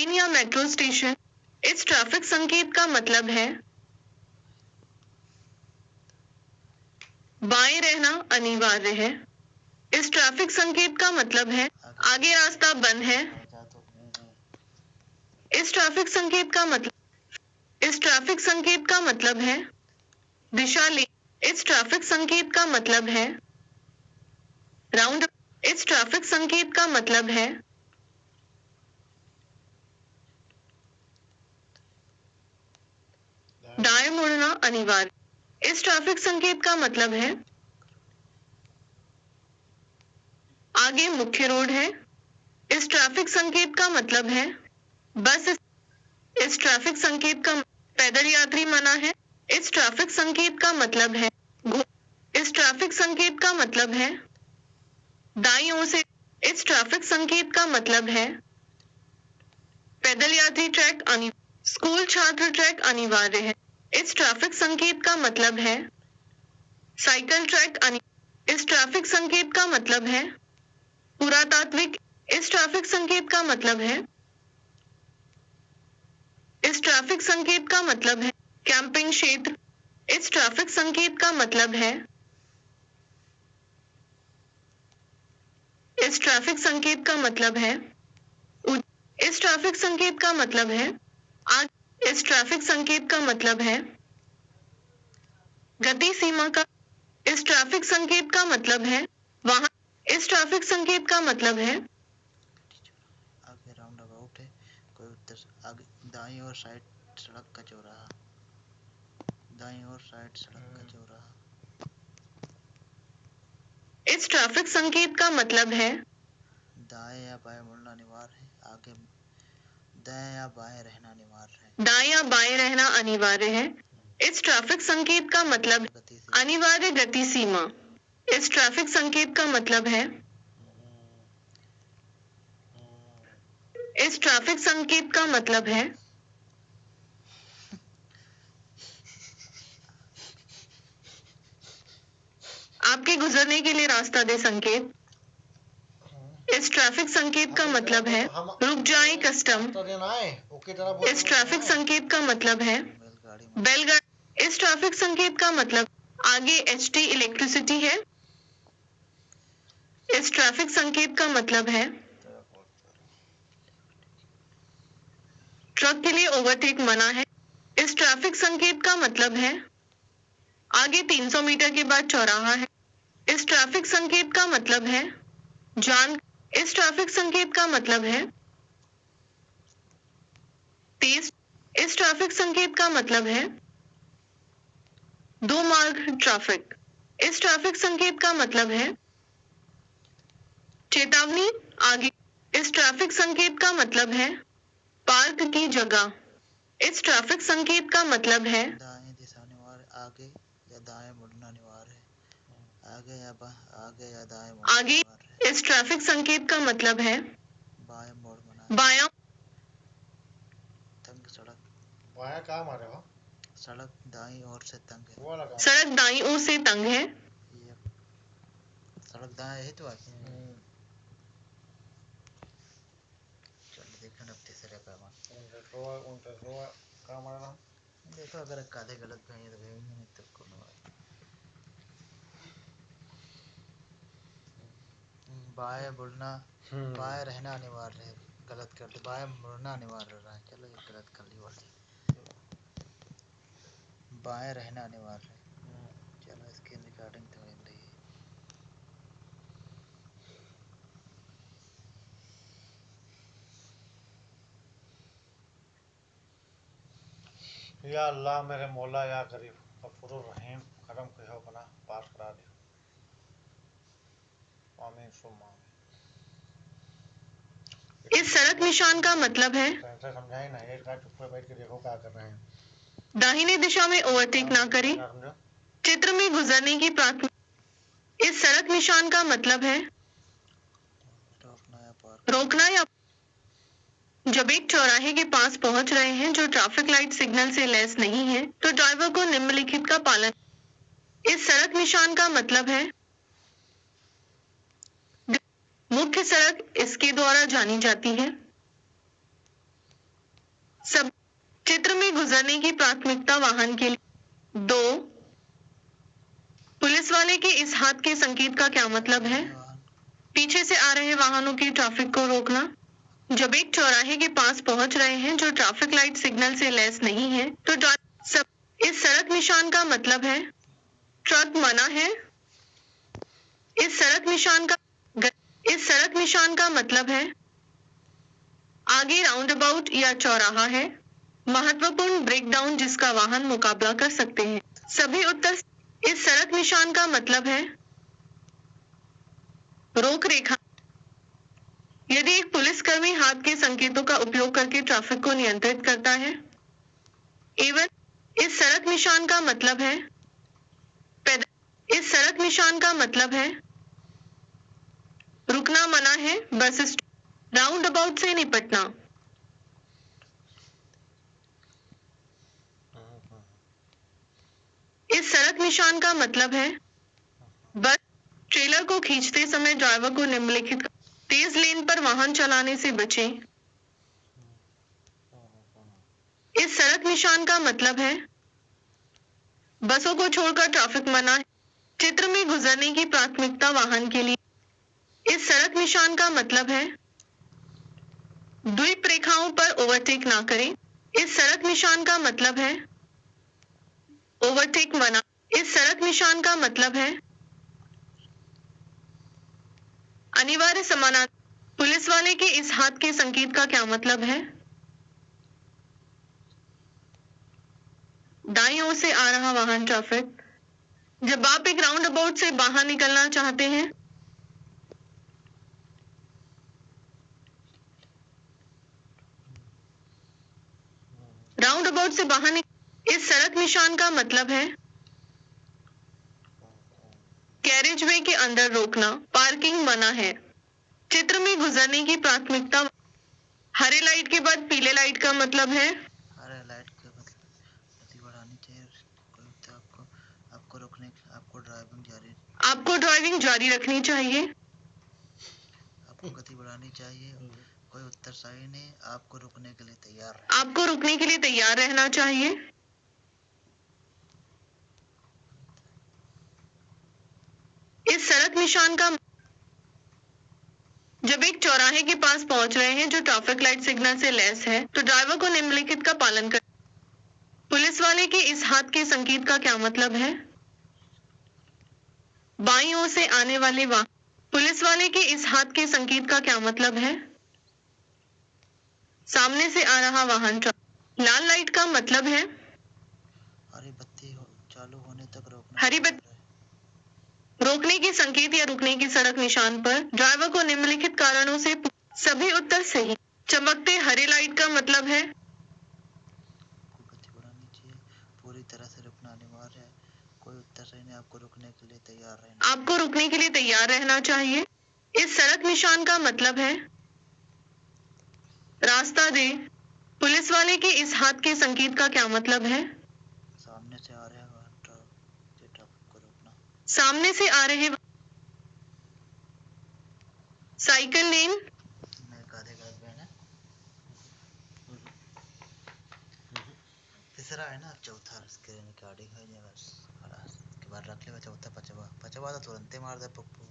Train या metro station. इस traffic संकेत का मतलब है बाएं रहना अनिवार्य है। इस ट्रैफिक संकेत का मतलब है आगे रास्ता बंद है। इस ट्रैफिक संकेत का मतलब है दिशा ले। इस ट्रैफिक संकेत का मतलब है राउंड। इस ट्रैफिक संकेत का मतलब है दाएं मुड़ना अनिवार्य। इस ट्रैफिक संकेत का मतलब है आगे मुख्य रोड है। इस ट्रैफिक संकेत का मतलब है बस। इस ट्रैफिक संकेत का पैदल यात्री मना है। इस ट्रैफिक संकेत का मतलब है इस ट्रैफिक संकेत का मतलब है दाईं ओर से। इस ट्रैफिक संकेत का मतलब है पैदल यात्री ट्रैक स्कूल छात्र ट्रैक अनिवार्य है। इस ट्रैफिक संकेत का मतलब है साइकिल ट्रैक इस ट्रैफिक संकेत का मतलब है पुरातात्विक। इस ट्रैफिक संकेत का मतलब है इस ट्रैफिक संकेत का मतलब है कैंपिंग क्षेत्र। इस ट्रैफिक संकेत का मतलब है इस ट्रैफिक संकेत का मतलब है इस ट्रैफिक संकेत का मतलब है आग। इस ट्रैफिक संकेत का मतलब है गति सीमा का। इस ट्रैफिक संकेत का मतलब है वाहन। इस ट्रैफिक संकेत का मतलब है आगे राउंड अबाउट है, कोई उत्तर आगे दाईं ओर साइड सड़क का चौराहा। दाईं ओर साइड सड़क का चौराहा। इस ट्रैफिक संकेत का मतलब है दाएं या बाएं मुड़ना अनिवार्य है। आगे दाएं या बाएं रहना अनिवार्य है। दाएं या बाएं रहना अनिवार्य है। इस ट्रैफिक संकेत का मतलब अनिवार्य गति सीमा। इस ट्रैफिक संकेत का मतलब है इस ट्रैफिक संकेत का मतलब है आपके गुजरने के लिए रास्ता दे संकेत। इस ट्रैफिक संकेत का मतलब है रुक जाए कस्टम। इस ट्रैफिक संकेत का मतलब है बैलगाड़ी। इस ट्रैफिक संकेत का मतलब आगे एचटी इलेक्ट्रिसिटी है। इस ट्रैफिक संकेत का मतलब है ट्रक के लिए ओवरटेक मना है। इस ट्रैफिक संकेत का मतलब है आगे 300 मीटर के बाद चौराहा है। इस ट्रैफिक संकेत का मतलब है जान। इस ट्रैफिक संकेत का मतलब है तेज। इस ट्रैफिक संकेत का मतलब है दो मार्ग ट्रैफिक। इस ट्रैफिक संकेत का मतलब है चेतावनी आगे। इस ट्रैफिक संकेत का मतलब है पार्क की जगह। इस ट्रैफिक संकेत का मतलब है दाएं दिशा अनिवार्य। आगे या दाएं मुड़ना अनिवार्य है। आगे या दाएं मुड़ना आगे। अनिवार्य है। इस ट्रैफिक संकेत का मतलब है बाएं मोड़ मना। बायां। तंग सड़क। बायां कहाँ मारे हो? सड़क दाईं ओर से तंग है। वो वाला कहाँ? सड़क दाईं ओर से तंग है। ये सड़क दाएं है तो चल देखो ना तीसरे पे उनका कहाँ मारा ना? देखो अगर कादे गलत भई तो भई नहीं तो कोनो बाएं मुड़ना बाएं रहना अनिवार्य है। गलत कर दे। बाएं मुड़ना अनिवार्य रहा है। चलो ये गलत कर ली वाली। बाएं रहना अनिवार्य है। चलो इसकी रिकॉर्डिंग तो हो रही है। या अल्लाह मेरे मौला या करीब गफूर रहीम करम कहो बना पास करा दियो। आमीन सुम्मा आमीन। इस सड़क निशान का मतलब है ऐसा समझाई ना एक का चुप बैठ के देखो क्या कर रहे हैं। दाहिने दिशा में ओवरटेक ना करें। चित्र में गुजरने की प्राथमिक। इस सड़क निशान का मतलब है रोकना या पार रोकना या जब एक चौराहे के पास पहुंच रहे हैं जो ट्रैफिक लाइट सिग्नल से लैस नहीं है तो ड्राइवर को निम्नलिखित का पालन। इस सड़क निशान का मतलब है मुख्य सड़क इसके द्वारा जानी जाती है। सब चित्र में गुजरने की प्राथमिकता वाहन के लिए। 2, पुलिस वाले के इस हाथ के संकेत का क्या मतलब है? वाहन पीछे से आ रहे वाहनों की ट्रैफिक को रोकना। जब एक चौराहे के पास पहुंच रहे हैं जो ट्रैफिक लाइट सिग्नल से लैस नहीं है, तो इस सड़क निशान का मतलब है ट्रक मना है। इस सड़क निशान का मतलब है आगे राउंड अबाउट या चौराहा है। महत्वपूर्ण ब्रेकडाउन जिसका वाहन मुकाबला कर सकते हैं। सभी उत्तर। इस सड़क निशान का मतलब है रोक रेखा। यदि एक पुलिसकर्मी हाथ के संकेतों का उपयोग करके ट्रैफिक को नियंत्रित करता है। एवं इस सड़क निशान का मतलब है इस सड़क निशान का मतलब है रुकना मना है। बस राउंड अबाउट से निपटना। इस सड़क निशान का मतलब है बस ट्रेलर को खींचते समय ड्राइवर को निम्नलिखित तेज लेन पर वाहन चलाने से बचें। इस सड़क निशान का मतलब है बसों को छोड़कर ट्रैफिक मना है। चित्र में गुजरने की प्राथमिकता वाहन के लिए। इस सड़क निशान का मतलब है द्वीप रेखाओं पर ओवरटेक ना करें। इस सड़क निशान का मतलब है ओवरटेक मना। इस सड़क निशान का मतलब है अनिवार्य समानांतर। पुलिस वाले के इस हाथ के संकेत का क्या मतलब है? दाईं ओर से आ रहा वाहन ट्रैफिक। जब आप एक राउंड अबाउट से बाहर निकलना चाहते हैं, राउंड अबाउट से बाहर इस सड़क निशान का मतलब है कैरेज वे के अंदर रोकना। पार्किंग मना है। चित्र में गुजरने की प्राथमिकता। हरे लाइट के बाद पीले लाइट का मतलब है हरे लाइट के मतलब गति बढ़ानी चाहिए। कोई उत्तर आपको रोकने आपको ड्राइविंग जारी रखनी चाहिए। आपको गति बढ़ानी चाहिए। कोई उत्तर सही नहीं। आपको रुकने के लिए तैयार है। आपको रुकने के लिए तैयार रहना चाहिए। इस सड़क निशान का जब एक चौराहे के पास पहुंच रहे हैं जो ट्रैफिक लाइट सिग्नल से लैस है, तो ड्राइवर को निम्नलिखित का पालन कर। पुलिस वाले के इस हाथ के संकेत का क्या मतलब है? बाईं ओर से आने वाले वाहन। पुलिस वाले के इस हाथ के संकेत का क्या मतलब है? सामने से आ रहा वाहन। लाल लाइट का मतलब है हरी बत्ती चालू होने तक रोकना। हरी बत्ती रोकने के संकेत या रुकने की सड़क निशान पर ड्राइवर को निम्नलिखित कारणों से सभी उत्तर सही। चमकते हरे लाइट का मतलब है आपको गति बढ़ानी चाहिए। पूरी तरह से रुकना अनिवार्य है। कोई उत्तर सही नहीं। आपको रुकने के लिए तैयार रहना। आपको रुकने के लिए तैयार रहना चाहिए। इस सड़क निशान का मतलब है रास्ता दे। पुलिस वाले के इस हाथ के संकेत का क्या मतलब है? सामने से आ रहे वाहन ट्रैफिक को रोकना। सामने से आ रहे साइकिल लेन। मैं आधे गलत बहन है। तीसरा है ना, चौथा इसके रिकॉर्डिंग हो जाएगा। इसके बाद रख ले। चौथा पचवा तो तुरंत मार दे पप्पू।